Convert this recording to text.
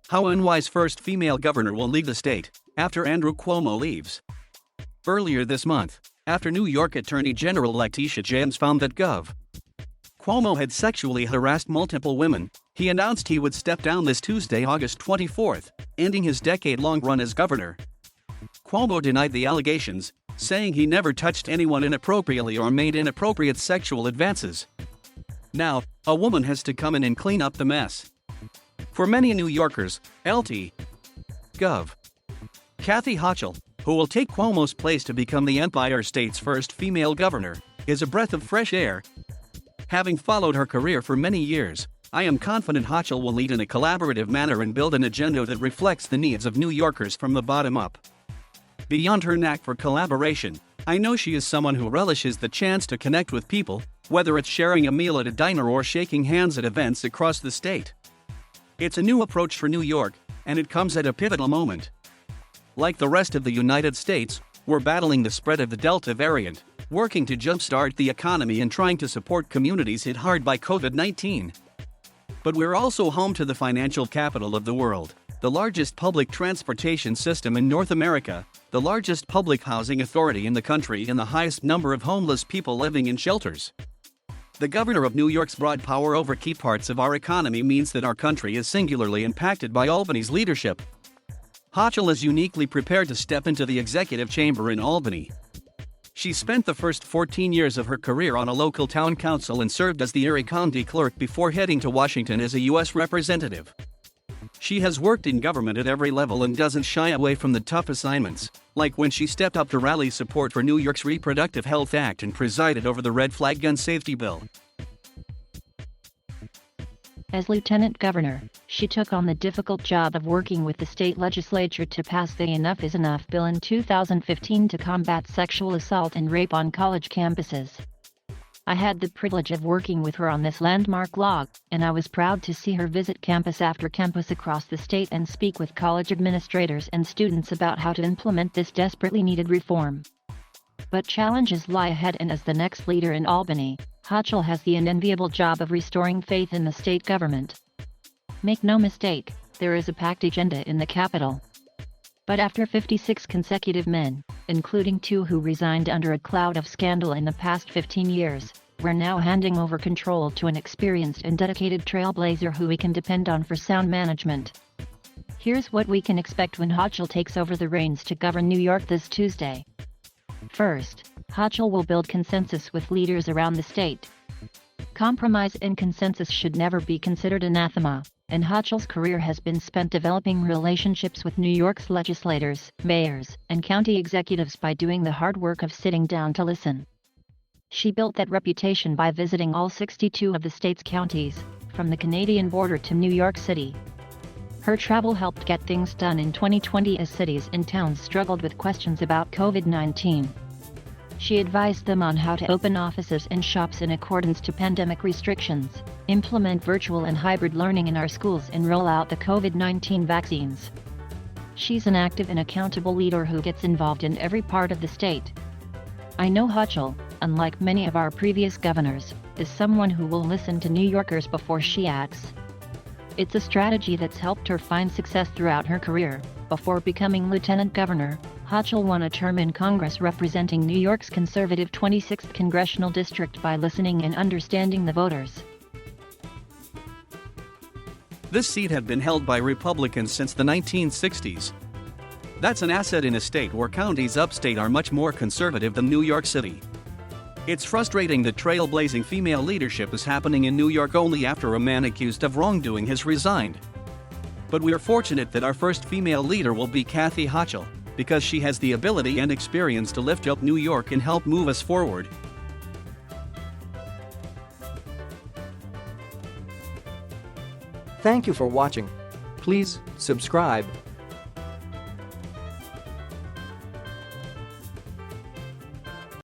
How NY's first female governor will leave the state, after Andrew Cuomo leaves. Earlier this month, after New York Attorney General Letitia James found that Cuomo had sexually harassed multiple women, he announced he would step down this Tuesday, August 24, ending his decade-long run as governor. Cuomo denied the allegations, saying he never touched anyone inappropriately or made inappropriate sexual advances. Now, a woman has to come in and clean up the mess. For many New Yorkers, Lt.Gov.Kathy Ho, who will take Cuomo's place to become the Empire State's first female governor, is a breath of fresh air. Having followed her career for many years, I am confident Ho will lead in a collaborative manner and build an agenda that reflects the needs of New Yorkers from the bottom up. Beyond her knack for collaboration, I know she is someone who relishes the chance to connect with people, whether it's sharing a meal at a diner or shaking hands at events across the state. It's a new approach for New York, and it comes at a pivotal moment. Like the rest of the United States, we're battling the spread of the Delta variant, working to jumpstart the economy and trying to support communities hit hard by COVID-19. But we're also home to the financial capital of the world, the largest public transportation system in North America, the largest public housing authority in the country, and the highest number of homeless people living in shelters. The governor of New York's broad power over key parts of our economy means that our country is singularly impacted by Albany's leadership. Ho is uniquely prepared to step into the executive chamber in Albany. She spent the first 14 years of her career on a local town council and served as the Erie County clerk before heading to Washington as a U.S. representative. She has worked in government at every level and doesn't shy away from the tough assignments, like when she stepped up to rally support for New York's Reproductive Health Act and presided over the red flag gun safety bill. As lieutenant governor, she took on the difficult job of working with the state legislature to pass the Enough is Enough bill in 2015 to combat sexual assault and rape on college campuses. I had the privilege of working with her on this landmark law, and I was proud to see her visit campus after campus across the state and speak with college administrators and students about how to implement this desperately needed reform. But challenges lie ahead, and as the next leader in Albany, Ho has the unenviable job of restoring faith in the state government. Make no mistake, there is a packed agenda in the Capitol. But after 56 consecutive men, including 2 who resigned under a cloud of scandal in the past 15 years, we're now handing over control to an experienced and dedicated trailblazer who we can depend on for sound management. Here's what we can expect when Ho takes over the reins to govern New York this Tuesday. First, Ho will build consensus with leaders around the state. Compromise and consensus should never be considered anathema, and Ho's career has been spent developing relationships with New York's legislators, mayors, and county executives by doing the hard work of sitting down to listen. She built that reputation by visiting all 62 of the state's counties, from the Canadian border to New York City. Her travel helped get things done in 2020 as cities and towns struggled with questions about COVID-19. She advised them on how to open offices and shops in accordance to pandemic restrictions, implement virtual and hybrid learning in our schools, and roll out the COVID-19 vaccines. She's an active and accountable leader who gets involved in every part of the state. I know Ho, unlike many of our previous governors, is someone who will listen to New Yorkers before she acts. It's a strategy that's helped her find success throughout her career. Before becoming lieutenant governor, Ho won a term in Congress representing New York's conservative 26th congressional district by listening and understanding the voters. This seat had been held by Republicans since the 1960s. That's an asset in a state where counties upstate are much more conservative than New York City. It's frustrating that trailblazing female leadership is happening in New York only after a man accused of wrongdoing has resigned. But we are fortunate that our first female leader will be Kathy Ho, because she has the ability and experience to lift up New York and help move us forward. Thank you for watching. Please subscribe